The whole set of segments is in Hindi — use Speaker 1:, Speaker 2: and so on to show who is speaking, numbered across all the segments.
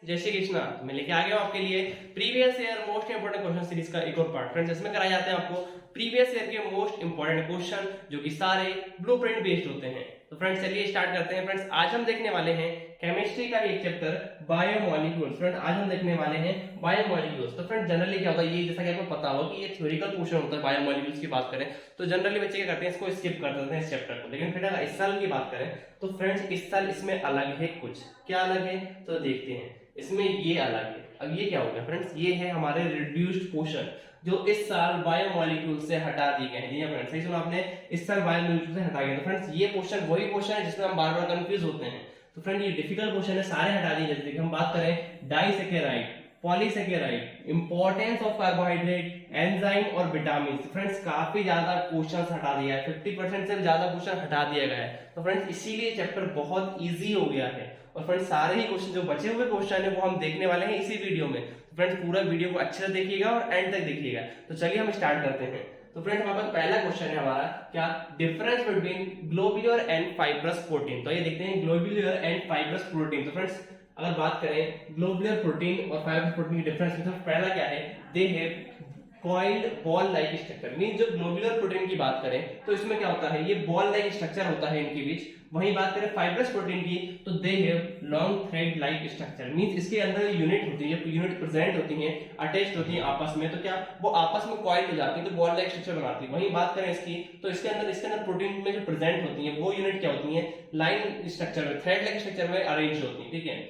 Speaker 1: जय श्री कृष्णा। तो मैं लेके आ गया हूँ आपके लिए previous year most important question series का एक और पार्ट। फ्रेंड्स, इसमें कराए जाते हैं आपको प्रीवियस ईयर के मोस्ट इंपोर्टेंट क्वेश्चन जो कि सारे ब्लूप्रिंट बेस्ड होते हैं। तो फ्रेंड्स चलिए स्टार्ट करते हैं। फ्रेंड्स, आज हम देखने वाले हैं केमिस्ट्री का एक चैप्टर बायोमोलिक्यूल्स। फ्रेंड्स, आज हम देखने वाले हैं बायोमोलिक्यूल्स। तो फ्रेंड्स, जनरली क्या होता है, ये जैसा कि आपको पता होगा कि ये थ्योरेटिकल पोर्शन होता है। बायोमोलिक्यूल्स की बात करें तो जनरली बच्चे क्या करते हैं, इसको स्किप कर देते हैं इस चैप्टर को। लेकिन फिर अगर इस साल की बात करें तो फ्रेंड्स इस साल इसमें अलग है। कुछ क्या अलग है तो देखते हैं। इसमें ये अलग है। अब ये क्या हो गया फ्रेंड्स, ये है हमारे रिड्यूस्ड पोर्शन जो इस साल बायोमोलिक्यूल से हटा दिए गए हैं। फ्रेंड्स सही सुना आपने, इस साल बायोमोलिक्यूल से हटा गए। तो फ्रेंड्स ये पोर्शन वही पोर्शन है जिसमें हम बार बार कंफ्यूज होते हैं। तो फ्रेंड ये डिफिकल्ट क्वेश्चन है, सारे हटा दिए। जैसे हम बात करें disaccharide, polysaccharide, importance of carbohydrate, enzyme और विटामिन। फ्रेंड्स काफी ज्यादा क्वेश्चन हटा दिया है, 50% से ज्यादा क्वेश्चन हटा दिया गया है। तो फ्रेंड्स इसीलिए चैप्टर बहुत इजी हो गया है। और फ्रेंड्स सारे ही क्वेश्चन जो बचे हुए क्वेश्चन है वो हम देखने वाले हैं इसी वीडियो में। तो फ्रेंड्स पूरा वीडियो को अच्छे से देखिएगा और एंड तक देखिएगा। तो चलिए हम स्टार्ट करते हैं। तो फ्रेंड्स हमारे पास पहला क्वेश्चन है हमारा, क्या difference between globular and fibrous protein. तो ये देखते हैं ग्लोब्यूलर एंड फाइब्रस प्रोटीन। तो फ्रेंड्स अगर बात करें ग्लोब्यूलर प्रोटीन और फाइब्रस प्रोटीन के डिफरेंस में, तो पहला क्या है, they have coiled ball like structure. Mean जो ग्लोब्यूलर प्रोटीन की बात करें तो इसमें क्या होता है, ये बॉल लाइक स्ट्रक्चर होता है इनके बीच। वहीं बात करें फाइब्रस प्रोटीन की तो they have long thread like structure. Means इसके अंदर यूनिट होती है, यूनिट प्रेजेंट होती हैं, अटैच्ड होती हैं आपस में। तो क्या वो आपस में कॉइल हो जाती है, तो बॉल लाइक स्ट्रक्चर बनाती है। वहीं बात करें इसकी तो इसके अंदर प्रोटीन में जो प्रेजेंट होती है वो यूनिट क्या होती है, लाइन स्ट्रक्चर में, थ्रेड लाइक स्ट्रक्चर में अरेंज होती है। ठीक है।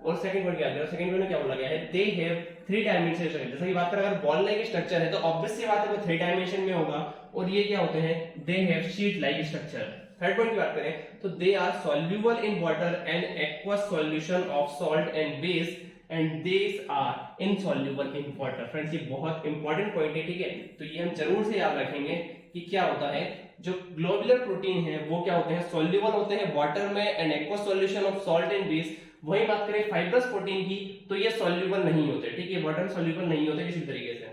Speaker 1: और सेकंड वर्ड क्या है, सेकंड वर्ड में क्या बोला गया है, they have three dimension structure. जैसे कि बात करें अगर बॉल लाइक स्ट्रक्चर है तो ऑब्वियस सी बात है वो थ्री डायमेंशन में होगा। और ये क्या होते हैं, they have sheet like structure. Third point की बात करें तो they are soluble in water and aqueous solution of salt and base and these are insoluble in water. Friends ये बहुत इंपॉर्टेंट पॉइंट है। ठीक है, तो ये हम जरूर से याद रखेंगे कि क्या होता है, जो ग्लोबुलर प्रोटीन है वो क्या होते हैं, सॉल्युबल होते हैं वाटर में and aqueous solution of salt and base. वही बात करें फाइब्रस प्रोटीन की तो ये सॉल्युबल नहीं होते। ठीक है, वाटर सॉल्युबल नहीं होते किसी तरीके से।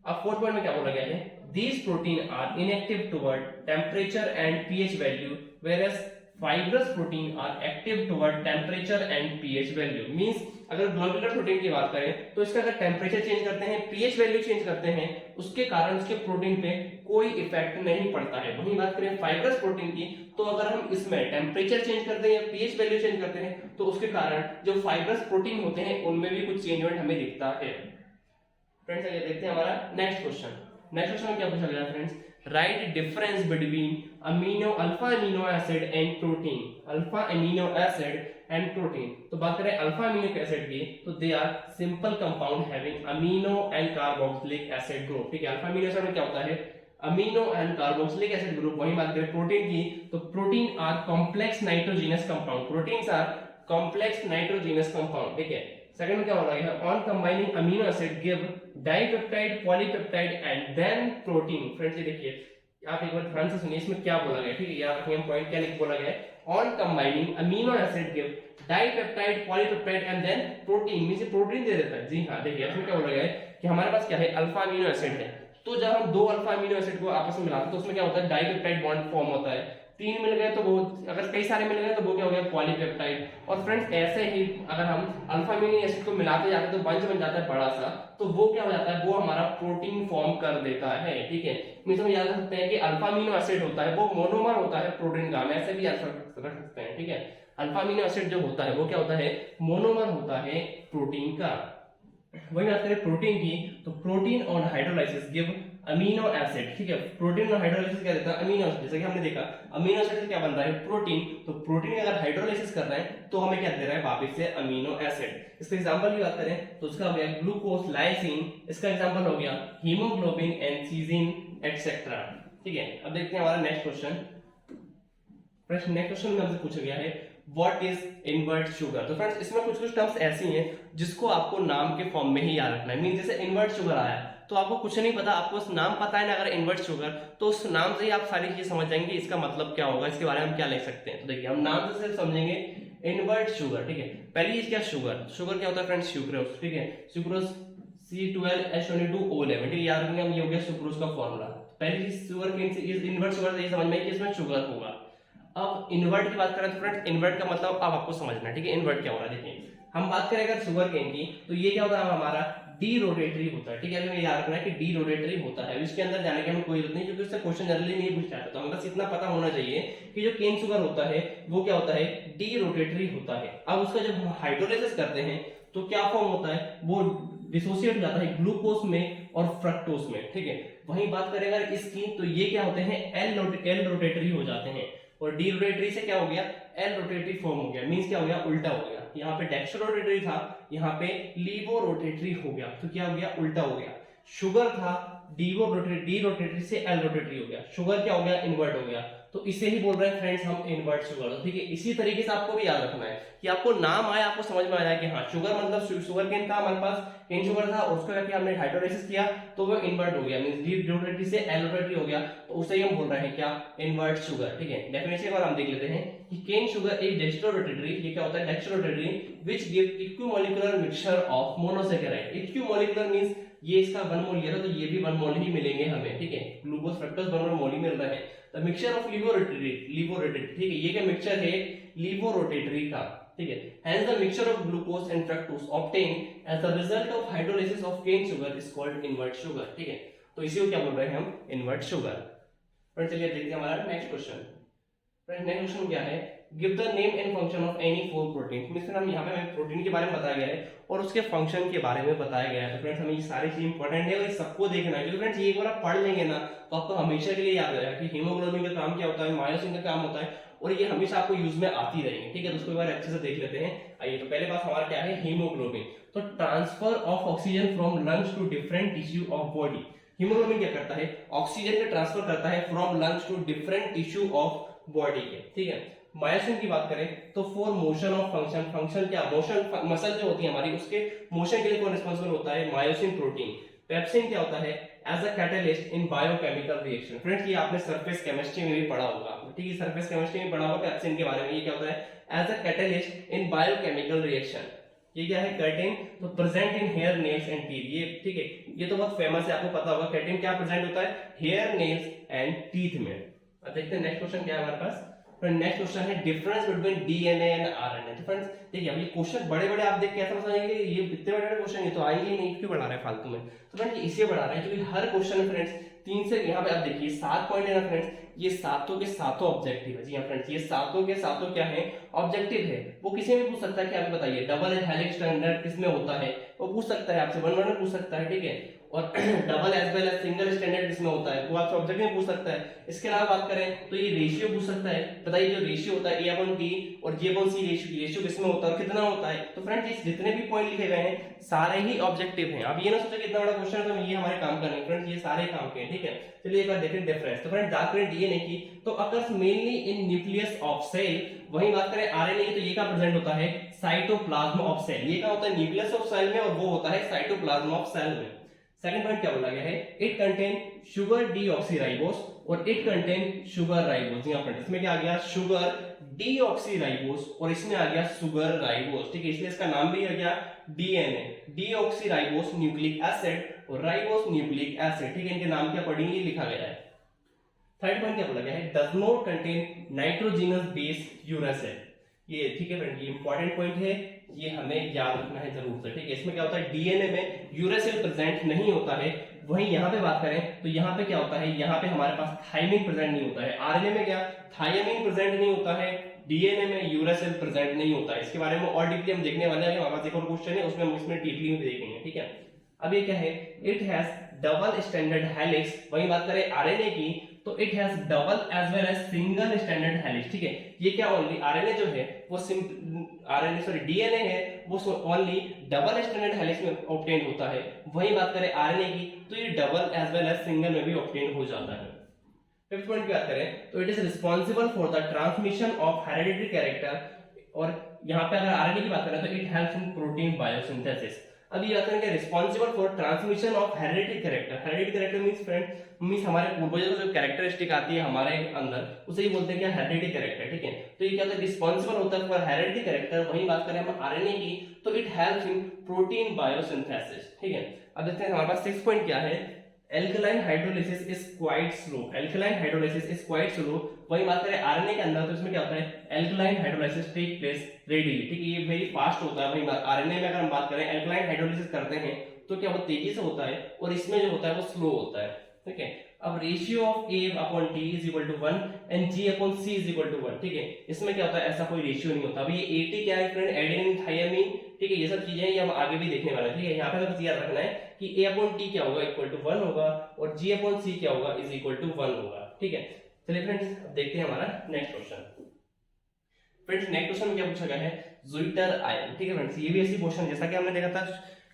Speaker 1: अब फोर्थ पॉइंट में क्या बोला गया है, these protein are inactive toward temperature and pH value whereas fibrous protein are active toward temperature and pH value। Means अगर ग्लोबुलर प्रोटीन की बात करें तो इसका अगर टेम्परेचर चेंज करते हैं, पीएच वैल्यू चेंज करते हैं, उसके कारण उसके प्रोटीन पे कोई इफेक्ट नहीं पड़ता है। वहीं बात करें फाइब्रस प्रोटीन की तो अगर हम इसमें टेम्परेचर चेंज करते हैं या पीएच वैल्यू चेंज करते हैं तो उसके कारण जो फाइब्रस प्रोटीन होते हैं उनमें भी कुछ चेंजमेंट हमें दिखता है। फ्रेंड्स आइए देखते हैं हमारा नेक्स्ट क्वेश्चन। नेक्स्ट क्वेश्चन में क्या पूछा गया friends, right difference between amino alpha amino acid and protein. Alpha amino acid and protein. तो बात करें अल्फा अमीनो एसिड की तो they are simple compound having amino and carboxylic acid group. ठीक है, अल्फा अमीनो एसिड में क्या होता है, amino and carboxylic acid group. वहीं बात करें प्रोटीन की तो protein are complex nitrogenous compound. Proteins are complex nitrogenous compound. ठीक है। सेकंड में क्या हो रहा है, on combining amino acid give dipeptide, polypeptide and then protein. Friends ये देखिए आप एक बार ध्यान से सुनिए इसमें क्या बोला गया। ठीक है, याद रखिए पॉइंट क्या लिख बोला गया है, on combining amino acid give dipeptide, polypeptide and then protein. Means protein दे देता है। जी हां, देखिए इसमें क्या बोला गया है कि हमारे पास क्या है, अल्फा अमीनो एसिड है। तो जब हम दो अल्फा अमीनो एसिड को आपस में मिलाते हैं तो उसमें क्या होता है, डाइपेप्टाइड बॉन्ड फॉर्म होता है। तीन मिल गए तो वो, अगर कई सारे मिल गए तो वो क्या हो गया, पॉलीपेप्टाइड। और फ्रेंड्स ऐसे ही अगर हम अल्फा अमीनो एसिड को मिलाते जाते हैं तो बंच बन जाता है बड़ा सा, तो वो क्या हो जाता है, वो हमारा प्रोटीन फॉर्म कर देता है। ठीक है, मींस हम याद रख सकते हैं कि अल्फा अमीनो एसिड होता है वो मोनोमर होता है प्रोटीन का, हम ऐसे भी याद रख सकते हैं। ठीक है, अल्फा अमीनो एसिड जो होता है वो क्या होता है, मोनोमर होता है प्रोटीन का। वही बात करें प्रोटीन की तो protein on hydrolysis give amino acid. ठीक है, प्रोटीन और हाइड्रोलाइसिस क्या देता है, अमीनो एसिड। जैसे कि हमने देखा अमीनो एसिड से क्या बन रहा है, प्रोटीन। तो प्रोटीन अगर हाइड्रोलाइसिस कर रहे हैं तो हमें क्या दे रहा है, वापस से अमीनो एसिड। इसका एग्जांपल की बात करें तो उसका हो गया ग्लूकोज, लाइसिन। इसका एग्जांपल हो गया हीमोग्लोबिन एंड सीजिन एटसेट्रा। ठीक है, अब देखते हैं हमारा नेक्स्ट क्वेश्चन। प्रश्न नेक्स्ट क्वेश्चन में हमसे पूछा गया है व्हाट इज इनवर्ट शुगर। तो फ्रेंड्स इसमें कुछ कुछ टर्म्स ऐसी हैं जिसको आपको नाम के फॉर्म में ही याद रखना है। मीन जैसे इनवर्ट शुगर आया तो आपको कुछ नहीं पता, आपको उस नाम पता है ना अगर इनवर्ट शुगर, तो उस नाम से ही आप सारी चीजें समझ जाएंगे इसका मतलब क्या होगा, इसके बारे में हम क्या लिख सकते हैं। तो देखिए हम नाम से सिर्फ समझेंगे इनवर्ट शुगर। ठीक है, पहली चीज क्या, शुगर। शुगर क्या होता है फ्रेंड्स, सुक्रोज। ठीक है, सुक्रोज C12H22O11। ठीक है, याद रखेंगे हम, ये हो गया सुक्रोज का फॉर्मूला। पहली चीज शुगर की इनवर्ट शुगर से ये समझ में कि इसमें शुगर होगा। अब इन्वर्ट की बात करें तो फ्रेंड्स इन्वर्ट का मतलब अब आपको समझना है। ठीक है, इन्वर्ट क्या हो रहा है, देखिए हम बात करें अगर शुगर केन की, तो ये क्या होता है हमारा डी रोटेटरी होता है, ठीक है, हमें याद रखना है कि डी रोटेटरी होता है, इसके अंदर जाने की हमें कोई जरूरत नहीं क्योंकि उससे क्वेश्चन जनरली नहीं पूछा जाता, तो हमें बस इतना पता होना चाहिए कि जो केन शुगर होता है वो क्या होता है, डी रोटेटरी होता है। अब उसका जब हम हाइड्रोलाइसिस करते हैं तो क्या फॉर्म होता है, वो डिसोसिएट हो जाता है ग्लूकोज में और फ्रक्टोज में, ठीक है। वहीं बात करें अगर इसकी, तो ये क्या होते हैं एल रोटेटरी हो जाते हैं, और डी रोटेटरी से क्या हो गया, एल रोटेटरी फॉर्म हो गया, मींस क्या हो गया, उल्टा हो गया। यहाँ पे डेक्स्ट्रो रोटेटरी था, यहाँ पे लीवो रोटेटरी हो गया, तो क्या हो गया, उल्टा हो गया। शुगर था डी रोटेटरी से एल रोटेटरी हो गया, शुगर क्या हो गया, इन्वर्ट हो गया, तो इसे ही बोल रहे हैं फ्रेंड्स हम इन्वर्ट शुगर, ठीक है। इसी तरीके से आपको भी याद रखना है कि आपको नाम आया, आपको समझ में आया कि हाँ शुगर मतलब शुगर केन था हमारे पास, केन शुगर था, उसको क्या हमने हाइड्रोलाइसिस किया तो वो इन्वर्ट हो गया, मींस डी रोटेटरी से एल रोटेटरी हो गया, तो उसे ही हम बोल रहे हैं क्या, इन्वर्ट शुगर, ठीक है। डेफिनेशन एक बार हम देख लेते हैं कि cane sugar is dextro rotatory, ये क्या होता है, dextro rotatory which give equimolecular mixture of monosaccharide. Equimolecular means ये इसका वन मोल लिया था तो ये भी वन मोल ही मिलेंगे हमें, ठीक है, ग्लूकोज फ्रक्टोज वन मोल ही मिल रहा है। The mixture of levo rotatory, ठीक है, ये क्या मिक्सचर है, लीवो रोटेटरी का, ठीक है। Hence the mixture of glucose and fructose obtained as the result of hydrolysis of cane sugar is called invert sugar, ठीक है। तो इसी को क्या बोल रहे हैं हम, इन्वर्ट शुगर। फ्रेंड्स चलिए देखते हैं हमारा next question. Friends next question क्या है, give the name and function of any four protein. Mister हम यहाँ पे हमें प्रोटीन के बारे में बताया गया है और उसके फंक्शन के बारे में बताया गया है, तो फ्रेंड्स हमें ये सारी चीज इंपॉर्टेंट है और ये सबको देखना है, क्योंकि फ्रेंड्स ये एक बार आप पढ़ लेंगे ना तो आपको हमेशा के लिए याद रहेगा कि हीमोग्लोबिन का काम क्या होता है, मायोसिन का काम होता है, और ये हमेशा आपको यूज में आती रहेंगे, ठीक है। तो उसको एक बार अच्छे से देख लेते हैं। आइए, तो पहले बात हमारा क्या है, हीमोग्लोबिन। तो transfer of oxygen from lungs to different tissue of body. Haemoglobin क्या करता है, ऑक्सीजन का ट्रांसफर करता है from lungs to different tissue of body के, ठीक है। मायोसिन की बात करें तो for motion of function, function क्या, मोशन मसल जो होती है हमारी उसके मोशन के लिए कौन रिस्पांसिबल होता है, मायोसिन प्रोटीन। पेप्सिन क्या होता है, as a catalyst in biochemical reaction. Friends ये आपने सरफेस केमिस्ट्री में भी पढ़ा होगा, ठीक है, सरफेस केमिस्ट्री में पढ़ा होगा पेप्सिन के बारे में। ये क्या होता है, as a catalyst in biochemical reaction. ये क्या है, केराटिन, तो present in hair, nails and teeth, ये ठीक है, ये तो बहुत फेमस है, आपको पता होगा केराटिन क्या प्रेजेंट होता है, हेयर, नेल्स एंड टीथ में। अब देखते हैं नेक्स्ट क्वेश्चन क्या है हमारे पास। नेक्स्ट क्वेश्चन है difference between DNA and RNA. तो फ्रेंड्स देखिए, अब ये क्वेश्चन बड़े बड़े आप देख के ऐसा समझेंगे कि ये इतने बड़े बड़े क्वेश्चन ये तो आएंगे ही नहीं, क्यों बढ़ा रहे हैं फालतू में। तो फ्रेंड्स इसलिए बढ़ा रहे हैं क्योंकि हर क्वेश्चन में फ्रेंड्स 3 से यहाँ पे आप देखिए 7 पॉइंट है ना फ्रेंड्स, ये सातों के सातों ऑब्जेक्टिव है। जी हाँ फ्रेंड्स, ये सातों के सातों क्या है, ऑब्जेक्टिव है। वो किसी में पूछ सकता है कि आप बताइए डबल हेलिक्स स्टैंडर्ड किसमें होता है, वो पूछ सकता है आपसे, वन वर्ड में पूछ सकता है, ठीक है। और double as well as single standard किसमें होता है, वो आपसे ऑब्जेक्टिव में पूछ सकता है। इसके अलावा बात करें तो ये रेशियो पूछ सकता है, बताइए जो रेशियो होता है A/T और G/C रेशियो किसमें होता है और कितना होता है। तो फ्रेंड्स जितने भी पॉइंट लिखे गए हैं सारे ही ऑब्जेक्टिव हैं। अब ये ना सोचो कि इतना बड़ा क्वेश्चन है तो ये हमारे काम का नहीं, फ्रेंड्स ये सारे काम के हैं, ठीक है। चलिए एक बार देखें डिफरेंस। तो फ्रेंड्स बात करें डीएनए की तो occurs mainly in nucleus of cell. वहीं बात करें आरएनए की तो ये क्या प्रेजेंट होता है, साइटोप्लाज्म ऑफ सेल। ये क्या होता है, न्यूक्लियस ऑफ सेल में, और वो होता है साइटोप्लाज्म ऑफ सेल में। सेकंड पॉइंट क्या बोला गया है, इट कंटेन शुगर डीऑक्सीराइबोस और इट कंटेन शुगर राइबोस। यहाँ पर इसमें क्या आ गया, शुगर डीऑक्सीराइबोस और इसमें आ गया शुगर राइबोस, ठीक है, इसलिए इसका नाम भी आ गया डीएनए, डीऑक्सीराइबोस न्यूक्लिक एसिड और राइबोस न्यूक्लिक एसिड, ठीक है, इनके नाम क्या पढ़ेंगे ये लिखा गया है। थर्ड पॉइंट क्या बोला गया है, does not contain nitrogenous base uracil. ये ठीक है फ्रेंड, ये इंपॉर्टेंट पॉइंट है, ये हमें याद रखना है जरूर से, ठीक है। इसमें क्या होता है, डीएनए में यूरेसिल प्रेजेंट नहीं होता है। वहीं यहाँ पे बात करें तो यहाँ पे क्या होता है, यहाँ पे हमारे पास थायमिन प्रेजेंट नहीं होता है। आरएनए में क्या थायमिन प्रेजेंट नहीं होता है, डीएनए में यूरेसिल प्रेजेंट नहीं होता है। इसके बारे में और डीपली हम देखने वाले हैं, हमारे पास एक और क्वेश्चन है उसमें हम इसमें डीपली में देखेंगे, ठीक है। अब ये क्या है, it has double standard helix. वहीं बात करें आरएनए की तो it has double as well as single standard helix, ठीक है। ये क्या ओनली आरएनए जो है वो डीएनए है वो ओनली डबल स्टैंडर्ड हेलिक्स में ऑब्टेन होता है। वहीं बात करें आरएनए की तो ये double as well as single में भी ऑब्टेन हो जाता है। फिफ्थ पॉइंट की बात करें तो it is responsible for the transmission of hereditary character. और यहाँ पे अगर आरएनए की बात करें तो it helps in protein biosynthesis. अब ये आता है responsible for transmission of hereditary character. Hereditary character means friend means हमारे पूर्वजों को जो कैरेक्टरिस्टिक आती है हमारे अंदर उसे ही बोलते हैं क्या, हेरिडिटरी कैरेक्टर, ठीक है। तो ये क्या होता है, रिस्पांसिबल होता है फॉर हेरिडिटरी कैरेक्टर। वहीं बात करें हम आरएनए की तो it helps in protein biosynthesis, ठीक है। अब देखते हैं हमारे पास 6 पॉइंट क्या है, alkaline hydrolysis is quite slow, alkaline hydrolysis is quite slow. वही बात करें आरएनए के अंदर तो इसमें क्या होता है, alkaline hydrolysis take place readily, ठीक है, ये वेरी फास्ट होता है। वही बात आरएनए में अगर हम बात करें एल्कलाइन हाइड्रोलिसिस करते हैं तो क्या वो तेजी से होता है, और इसमें जो होता है वो स्लो होता है, ठीक है। अब ratio of A upon T is equal to 1 and G upon C is equal to 1, ठीक है। इसमें क्या होता है, ऐसा कोई रेशियो नहीं होता। अभी ये AT क्या है फ्रेंड, एडेनिन थाइमिन, ठीक है, ये सब चीजें ये हम आगे भी देखने वाले हैं, ठीक है। यहाँ पे बस याद रखना है कि A अपॉन T क्या होगा, इक्वल टू 1 होगा, और G अपॉन C क्या होगा, इज इक्वल टू 1 होगा, ठीक है। चलिए फ्रेंड्स देखते हैं हमारा next question. Friends next question में क्या पूछा गया है, ज़ुइटर आयन, ठीक है फ्रेंड्स। ये भी ऐसी क्वेश्चन जैसा कि हमने देखा था,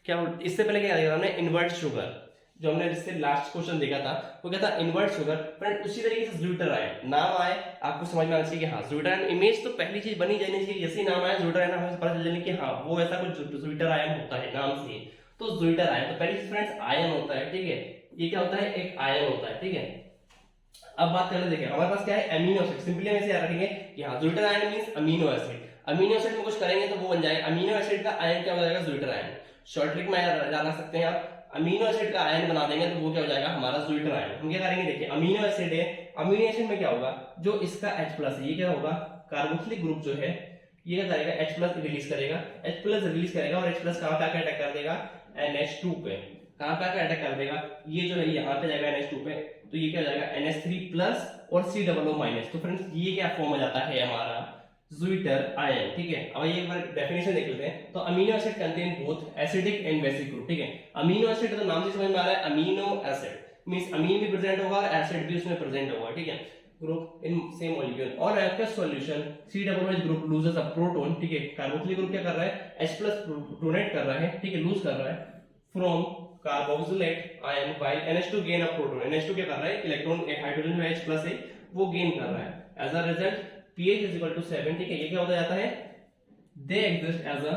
Speaker 1: क्या इससे पहले क्या देखा था हमने, इन्वर्ट शुगर, जो हमने इससे लास्ट क्वेश्चन देखा था वो क्या था, इन्वर्ट शुगर। फ्रेंड उसी तरीके से ज़ुइटर आयन, नाम आए आपको समझ में आना चाहिए कि हाँ ज़ुइटर आयन, इमेज तो पहली चीज बनी जानी चाहिए, जैसे ही नाम आया ज़ुइटर आयन हमें पता चल जाए कि हाँ वो ऐसा कुछ ज़ुइटर आयन होता है नाम से। तो ज़ुइटर आयन, तो पहली चीज फ्रेंड्स आयन होता है, ठीक है, ये क्या होता है, एक आयन होता है, ठीक है। अब बात कर ले, देखिए हमारे पास क्या है, अमीनो एसिड, सिंपली हम ऐसे याद रखेंगे कि हाँ zwitter ion means amino acid, amino acid में कुछ करेंगे तो वो बन जाएगा, अमीनो एसिड का आयन क्या हो जाएगा, ज़ुइटर आयन। शॉर्ट ट्रिक में जान सकते हैं आप, अमीनो एसिड का आयन बना देंगे तो वो क्या हो जाएगा, हमारा ज़ुइटर आयन। हम क्या करेंगे, देखिए अमीनो एसिड है, अमीनो एसिड में क्या होगा, जो इसका H+ है, ये क्या होगा, कार्बोक्सिलिक ग्रुप जो है ये क्या करेगा, H+ रिलीज करेगा, H+ रिलीज करेगा, और H+ कहां पे आकर अटैक कर देगा, NH2 पे, कहां पे आकर अटैक कर देगा, ये जो है यहाँ पे जाएगा NH2 पे, तो ये क्या हो जाएगा NH3+ और COO-। तो फ्रेंड्स ये क्या फॉर्म हो जाता है हमारा ज़ुइटर आयन, ठीक है। अब ये एक बार डेफिनेशन देख लेते हैं। तो amino acid contain both acidic and basic group, ठीक है। अमीनो एसिड तो नाम से समझ में आ रहा है, अमीनो एसिड मींस अमीन भी प्रेजेंट होगा और एसिड भी उसमें प्रेजेंट होगा, ठीक है, ग्रुप इन सेम मॉलिक्यूल। और aqueous solution COOH group loses a proton, ठीक है, कार्बोक्सिलिक ग्रुप क्या कर रहा है, H+ डोनेट कर रहा है, ठीक है, लूज कर रहा है from carboxylate ion, while NH2 gain a proton, NH2 क्या कर रहा है, इलेक्ट्रॉन हाइड्रोजन में H+ है वो गेन कर रहा है। As a result pH is equal to 7, ठीक है, ये क्या होता जाता है, they exist as a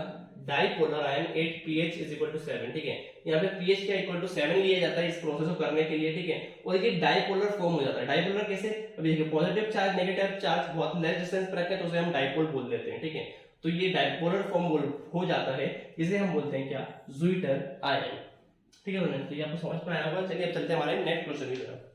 Speaker 1: dipolar ion at pH is equal to 7, ठीक है। यहाँ पे pH क्या इक्वल टू 7 लिया जाता है इस प्रोसेस को करने के लिए, ठीक है, और ये डाइपोलर फॉर्म हो जाता है। डाइपोलर कैसे, अभी देखिए पॉजिटिव चार्ज नेगेटिव चार्ज बहुत लेस डिस्टेंस पर रखे तो उसे हम डाइपोल बोल देते हैं, ठीक है। तो ये डाइपोलर फॉर्म हो जाता है, इसे हम बोलते हैं क्या, ज़ुइटर आयन, ठीक है। तो ये आपको समझ में आया होगा। चलिए अब चलते हैं हमारे नेक्स्ट क्वेश्चन की तरफ।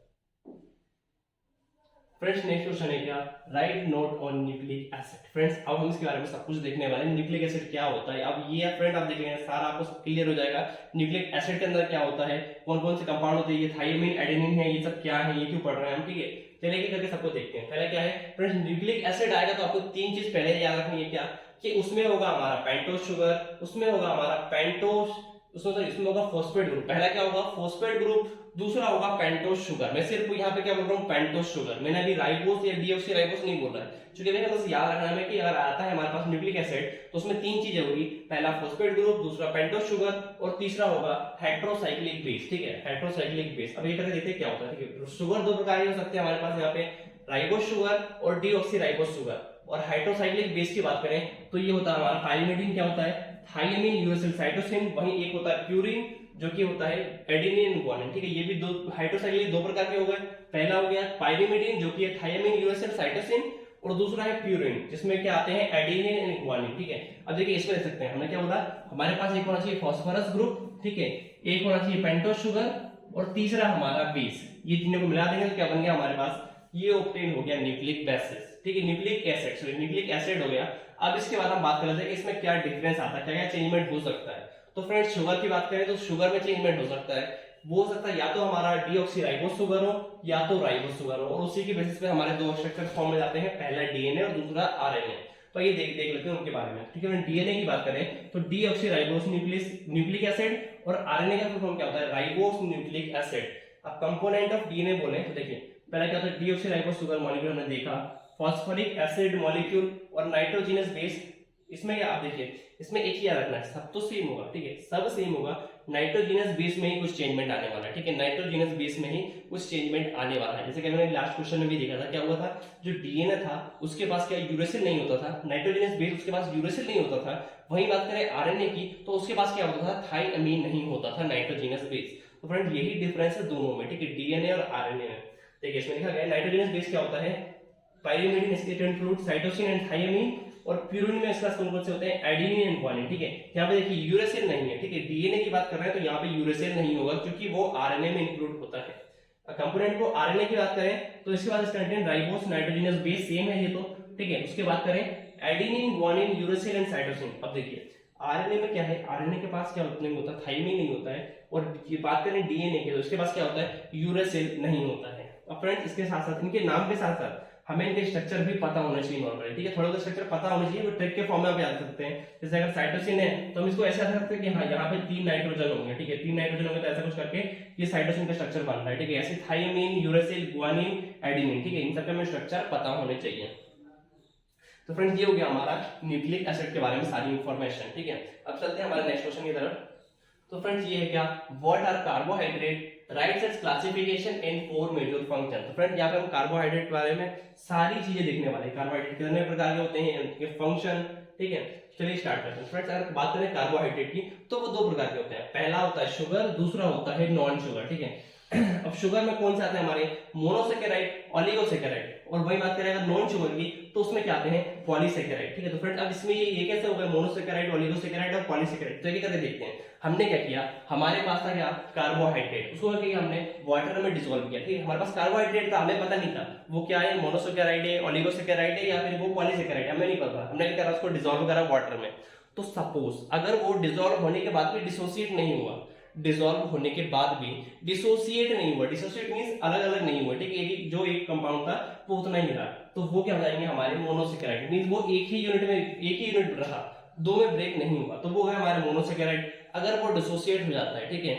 Speaker 1: फ्रेंड्स नेक्स्ट क्वेश्चन है क्या, right note on nucleic acid. Friends अब हम इसके बारे में सब कुछ देखने वाले हैं, न्यूक्लिक एसिड क्या होता है। अब ये फ्रेंड आप देखेंगे सारा आपको क्लियर हो जाएगा, न्यूक्लिक एसिड के अंदर क्या होता है, कौन कौन से कंपाउंड होते हैं, ये थाइमिन एडेनिन है, ये सब क्या है, ये क्यों पढ़ रहे हैं हम, ठीक है। चलिए एक करके सबको देखते हैं। पहले क्या है फ्रेंड्स, न्यूक्लिक एसिड आएगा तो आपको तीन चीज पहले याद रखनी है, क्या कि उसमें होगा हमारा पेंटोस शुगर, उसमें होगा हमारा पेंटोस, इसमें होगा फॉस्फेट ग्रुप, पहला क्या होगा फॉस्फेट ग्रुप, दूसरा होगा पेंटोस शुगर। मैं सिर्फ यहाँ पे क्या बोल रहा हूँ, पेंटोस शुगर, मैंने अभी राइबोस या डीऑक्सीराइबोस नहीं बोला है, क्योंकि मैंने बस याद रखना है कि अगर आता है हमारे पास न्यूक्लिक एसिड तो उसमें तीन चीजें होगी, पहला फॉस्फेट ग्रुप, दूसरा पेंटोस शुगर और तीसरा होगा हेटेरोसाइक्लिक बेस, ठीक है, हेटेरोसाइक्लिक बेस। अब ये करके देखते हैं क्या होता है, ठीक है। शुगर दो प्रकार के हो सकते हैं हमारे पास यहाँ पे, राइबोस शुगर और डीऑक्सीराइबोस शुगर। और हेटेरोसाइक्लिक बेस की बात करें तो ये होता है हमारा पाइरिमिडीन, क्या होता है थाइमिन यूरेसिल साइटोसिन, वहीं एक होता है प्यूरिन जो कि होता है एडेनिन ग्वानिन, ठीक है। ये भी दो हाइड्रोसाइक्लिक दो प्रकार के हो गए, पहला हो गया पाइरिमिडीन जो कि है थाइमिन यूरेसिल साइटोसिन, और दूसरा है प्यूरिन जिसमें क्या आते हैं एडेनिन एंड ग्वानिन, ठीक है। अब देखिए इसमें देख सकते हैं हमने क्या बोला, हमारे पास एक होना चाहिए फास्फोरस ग्रुप, ठीक है, एक होना चाहिए पेंटोस शुगर और तीसरा हमारा बेस। ये तीनों को मिला देंगे तो क्या बन गया हमारे पास, ये ऑब्टेन हो गया न्यूक्लिक बेसिस, ठीक है, nucleic acid, sorry nucleic acid हो गया। अब इसके बाद हम बात कर लेते हैं कि इसमें क्या डिफरेंस आता है, क्या क्या चेंजमेंट हो सकता है। तो फ्रेंड्स शुगर की बात करें तो शुगर में चेंजमेंट हो सकता है, वो हो सकता है या तो हमारा डीऑक्सीराइबोस शुगर हो या तो राइबोस शुगर हो, और उसी की बेसिस पे हमारे दो स्ट्रक्चर फॉर्म में जाते हैं, पहला डीएनए और दूसरा आरएनए। तो ये देख लेते हैं उनके बारे में, ठीक है। डीएनए की बात करें तो डीऑक्सीराइबोस न्यूक्लिक एसिड, और आरएनए का फुल फॉर्म क्या होता है, राइबोस न्यूक्लिक एसिड। अब कंपोनेंट ऑफ डीएनए बोले तो देखिए पहला क्या होता है, डीऑक्सीराइबोस शुगर मॉलिक्यूल हमने देखा, फॉस्फोरिक एसिड मॉलिक्यूल और नाइट्रोजनस बेस। इसमें क्या आप देखिए इसमें एक ही याद रखना है, सब तो सेम होगा, ठीक है, सब सेम होगा, नाइट्रोजनस बेस में ही कुछ चेंजमेंट आने वाला है, ठीक है, नाइट्रोजनस बेस में ही कुछ चेंजमेंट आने वाला है। जैसे कि मैंने लास्ट क्वेश्चन में भी देखा था, क्या हुआ था, जो डीएनए था उसके पास क्या यूरेसिल नहीं होता था, नाइट्रोजनस बेस उसके पास यूरेसिल नहीं होता था। वहीं बात करें आरएनए की तो उसके पास क्या होता था, थाइमिन नहीं होता था, नाइट्रोजनस बेस। तो फ्रेंड यही डिफरेंस है दोनों में, ठीक है, डीएनए और आरएनए में। देखिए इसमें लिखा गया नाइट्रोजनस बेस क्या होता है, pyrimidine, skeleton fluid, cytosine and thymine, और प्यूरिन में इसका कौन कौन से होते हैं, एडेनिन एंड ग्वानिन, ठीक है। यहाँ पे देखिए यूरेसिल नहीं है, ठीक है, डीएनए की बात कर रहे हैं तो यहाँ पे यूरेसिल नहीं होगा क्योंकि वो आरएनए में इंक्लूड होता है। कंपोनेंट को आरएनए की बात करें तो इसके बाद इसका content ribose nitrogenous base same है ये तो, ठीक है। उसके बाद करें adenine guanine uracil and cytosine. अब देखिए आरएनए में क्या है, आरएनए के पास क्या नहीं होता, थाइमिन नहीं होता है, और ये बात करें डीएनए की तो इसके पास क्या होता है, यूरेसिल नहीं होता है। अब फ्रेंड्स इसके साथ साथ इनके नाम के साथ साथ हमें इनके स्ट्रक्चर भी पता होना चाहिए नॉर्मली, ठीक है। थोड़ा सा स्ट्रक्चर पता होना चाहिए, वो ट्रिक के फॉर्म में आप याद सकते हैं। जैसे अगर साइटोसिन है तो हम इसको ऐसे याद सकते हैं कि हाँ यहाँ पे 3 नाइट्रोजन होंगे, ठीक है, 3 नाइट्रोजन होंगे तो ऐसा कुछ करके ये साइटोसिन का स्ट्रक्चर बन रहा है, ठीक है। ऐसे थाइमिन, यूरेसिल, ग्वानिन, एडेनिन, ठीक है, इन सबके हमें स्ट्रक्चर पता होने चाहिए। तो फ्रेंड्स ये हो गया हमारा न्यूक्लिक एसिड के बारे में सारी इंफॉर्मेशन, ठीक है। अब चलते हैं हमारे नेक्स्ट क्वेश्चन की तरफ। तो फ्रेंड्स ये है क्या, what are carbohydrate, rights its classification in 4 major function. तो फ्रेंड्स यहाँ पे हम कार्बोहाइड्रेट के बारे में सारी चीजें देखने वाले हैं, कार्बोहाइड्रेट कितने प्रकार के होते हैं, उनके फंक्शन, ठीक है। चलिए स्टार्ट करते हैं। फ्रेंड्स अगर बात करें कार्बोहाइड्रेट की तो वो 2 प्रकार के होते हैं, पहला होता है शुगर, दूसरा होता है नॉन शुगर, ठीक है। अब शुगर में कौन से आते हैं हमारे, मोनोसेकेराइड, ओलिगोसेकेराइड, और वही बात करें अगर नॉन शुगर की तो उसमें क्या आते हैं, पॉलीसेकेराइड, ठीक है। तो फ्रेंड्स अब इसमें ये कैसे हो गए, मोनोसेकेराइड, ओलिगोसेकेराइड और पॉलीसेकेराइड। तो ये करके देखते हैं। हमने क्या किया, हमारे पास था क्या, कार्बोहाइड्रेट, उसको क्या किया हमने, वाटर में डिसॉल्व किया, ठीक है। हमारे पास कार्बोहाइड्रेट था, हमें पता नहीं था वो क्या है, मोनोसेकेराइड है, ओलिगोसेकेराइड है या फिर वो पॉलीसेकेराइड, हमें नहीं पता। हमने क्या करा, उसको डिसॉल्व करा वाटर में। तो सपोज अगर वो डिसॉल्व होने के बाद भी डिसोसिएट नहीं हुआ, डिसॉल्व होने के बाद भी डिसोसिएट नहीं हुआ, डिसोसिएट मींस अलग अलग नहीं हुआ, ठीक है, जो एक कंपाउंड था वो उतना ही रहा, तो वो क्या हो जाएंगे हमारे मोनोसेकेराइड, मींस वो एक ही यूनिट रहा, 2 में ब्रेक नहीं हुआ, तो वो है हमारे मोनोसेकेराइड। अगर वो डिसोसिएट हो जाता है, ठीक है,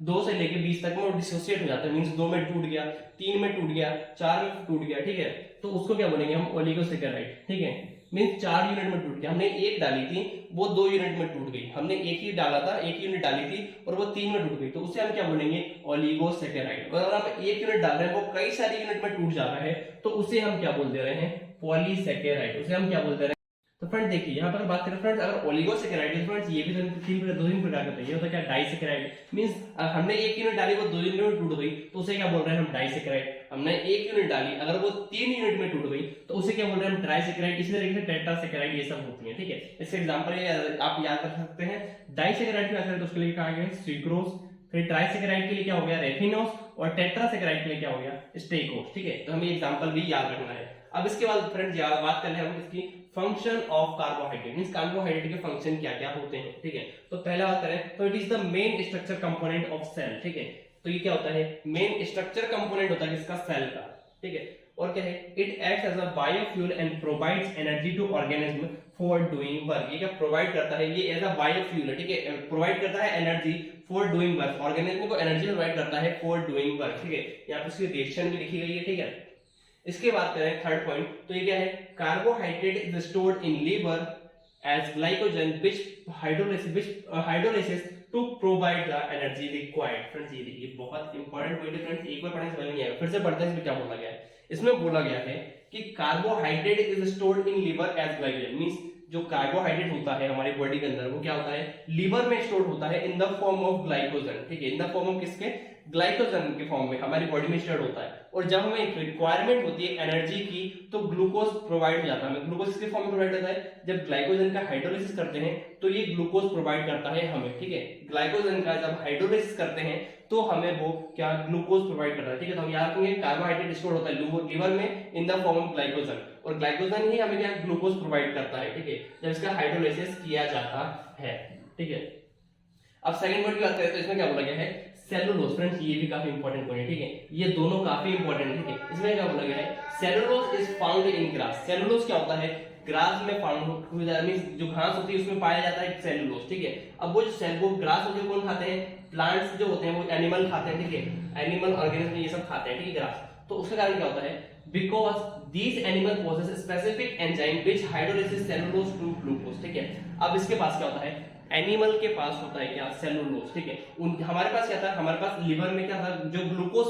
Speaker 1: 2 से लेके 20 तक में वो डिसोसिएट हो जाता है, मींस 2 में टूट गया, 3 में टूट गया, 4 में टूट गया, ठीक है, तो उसको क्या बोलेंगे हम, ओलिगोसेकेराइड, ठीक है। मींस 4 यूनिट में टूट गया, हमने एक डाली थी वो 2 यूनिट में टूट गई, हमने एक ही डाला था, एक यूनिट डाली थी और वो 3 में टूट गई, तो उसे हम क्या बोलेंगे, ओलिगोसेकेराइड। और अगर हम एक यूनिट डाल रहे हैं वो कई सारी यूनिट में टूट जा रहा है तो उसे हम क्या बोल दे रहे हैं, पॉलीसेकेराइड, उसे हम क्या बोल दे रहे हैं। तो फ्रेंड देखिए यहाँ पर बात करें फ्रेंड्स, अगर ओलिगोसेकेराइड है फ्रेंड्स ये भी 2-3 प्रकार के होते हैं। ये होता है क्या, डाइसेकेराइड, मींस हमने एक यूनिट डाली वो 2 यूनिट में टूट गई तो उसे क्या बोल रहे हैं हम, डाइसेकेराइड। हमने एक यूनिट डाली अगर वो 3 यूनिट में टूट गई तो उसे क्या बोल रहे हैं हम, ट्राइसेकेराइड। इसी तरीके से टेट्रासेकेराइड ये सब होती है, ठीक है। इसके एग्जांपल आप याद कर सकते हैं। डाइसेकेराइड की बात करें तो उसके लिए कहा गया सुक्रोज, फिर ट्राइसेकेराइड के लिए क्या हो गया, रेफिनोस, और टेट्रासेकेराइड के लिए क्या हो गया, स्टेकोस, ठीक है। तो हमें एग्जांपल भी याद रखना है। अब इसके बाद फ्रेंड्स बात कर ले हम इसकी function of carbohydrate, means carbohydrate के फंक्शन क्या क्या होते हैं, ठीक है। तो पहला बात करें तो it is the main structure component of cell, ठीक है। तो ये क्या होता है, मेन स्ट्रक्चर कंपोनेंट होता है किसका, सेल का, ठीक है। और क्या है, it acts as a biofuel and provides energy to organism for doing work. ये क्या प्रोवाइड करता है, ये एज अ बायोफ्यूल है, ठीक है, प्रोवाइड करता है energy for doing work, organism को एनर्जी प्रोवाइड करता है फॉर डूइंग वर्क, ठीक है। यहाँ पे उसकी रिएक्शन भी लिखी गई है, ठीक है। इसके बाद करें थर्ड पॉइंट, तो ये क्या है, carbohydrate is stored in liver as glycogen which hydrolysis to provide the energy required. Friends ये देखिए बहुत इंपॉर्टेंट पॉइंट है फ्रेंड्स, एक बार पढ़ने से समझ नहीं आएगा, फिर से पढ़ते हैं। इसमें क्या बोला गया है, इसमें बोला गया है कि carbohydrate is stored in liver as glycogen, means जो कार्बोहाइड्रेट होता है हमारी बॉडी के अंदर वो क्या होता है, लीवर में स्टोर होता है in the form of glycogen, ठीक है, इन द फॉर्म ऑफ किसके, ग्लाइकोजन के फॉर्म में हमारी बॉडी में स्टोर होता है। और जब हमें एक रिक्वायरमेंट होती है एनर्जी की तो ग्लूकोज प्रोवाइड हो जाता है हमें। ग्लूकोज किसके फॉर्म में प्रोवाइड होता है, जब ग्लाइकोजन का हाइड्रोलाइसिस करते हैं तो ये ग्लूकोज प्रोवाइड करता है हमें, ठीक है। ग्लाइकोजन का जब हाइड्रोलाइसिस करते हैं तो हमें वो क्या, ग्लूकोज प्रोवाइड करता है, ठीक है। तो हम याद रखेंगे कार्बोहाइड्रेट स्टोर होता है लीवर में in the form of glycogen, और ग्लाइकोजन ही हमें क्या, ग्लूकोज प्रोवाइड करता है, ठीक है, जब इसका हाइड्रोलाइसिस किया जाता है, ठीक है। अब सेकंड पॉइंट की बात करें तो इसमें क्या बोला गया है, सेलुलोज। फ्रेंड्स ये भी काफी इंपॉर्टेंट पॉइंट है, ठीक है, ये दोनों काफी इंपॉर्टेंट है, ठीक है। इसमें क्या बोला गया है, cellulose is found in grass. Cellulose क्या होता है, ग्रास में फाउंड हो जाता है, मींस जो घास होती है उसमें पाया जाता है सेलुलोज, ठीक है। अब वो जो ग्रास होती है कौन खाते हैं, प्लांट्स जो होते हैं वो एनिमल खाते हैं, ठीक है, एनिमल ऑर्गेनिज्म ये सब खाते हैं, ठीक है, ग्रास। तो उसके कारण क्या होता है, because these animal possess specific enzyme which hydrolysis cellulose to glucose, ठीक है। अब इसके पास क्या होता है, एनिमल के पास होता है क्या, सेलुलोज, ठीक है। हमारे पास क्या था, हमारे पास लिवर में क्या था, जो ग्लूकोज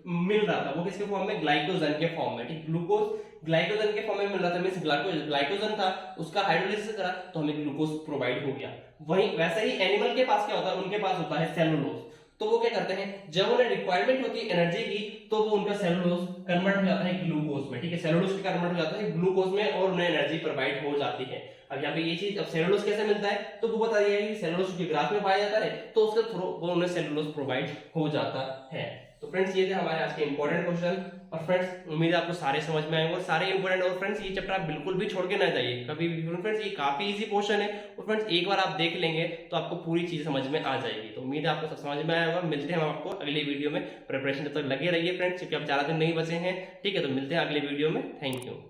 Speaker 1: मिल रहा था वो किसके फॉर्म में, ग्लाइकोजन के फॉर्म में, ठीक। ग्लूकोज ग्लाइकोजन के फॉर्म में मिल रहा था, मींस ग्लाइकोजन था, उसका हाइड्रोलाइसिस करा तो हमें ग्लूकोज प्रोवाइड हो गया। वही वैसे ही एनिमल के पास क्या होता है, उनके पास होता है सेलुलोज। तो वो क्या करते हैं, जब उन्हें रिक्वायरमेंट होती है एनर्जी की, तो वो उनका सेलुलोज कन्वर्ट हो जाता है ग्लूकोज में, ठीक है, सेलुलोज कन्वर्ट हो जाता है ग्लूकोज में और उन्हें एनर्जी प्रोवाइड हो जाती है। अब यहाँ पे ये चीज, अब सेलुलोज कैसे मिलता है तो वो बता दिया कि सेलुलोज के ग्राफ में पाया जाता है, तो उसके थ्रू वो उन्हें सेलुलोज प्रोवाइड हो जाता है। तो फ्रेंड्स ये थे हमारे आज के इंपॉर्टेंट क्वेश्चन। और फ्रेंड्स उम्मीद है आपको सारे समझ में आएंगे और सारे इंपॉर्टेंट। और फ्रेंड्स ये चैप्टर आप बिल्कुल भी छोड़ के ना जाइए कभी भी फ्रेंड्स, ये काफी इजी क्वेश्चन है और फ्रेंड्स एक बार आप देख लेंगे तो आपको पूरी चीज समझ में आ जाएगी। तो उम्मीद है आपको सब समझ में आया होगा। मिलते हैं हम आपको अगले वीडियो में, प्रिपरेशन जब तक लगे रहिए फ्रेंड्स, क्योंकि अब ज्यादा दिन नहीं बचे हैं, ठीक है। तो मिलते हैं अगले वीडियो में, थैंक यू।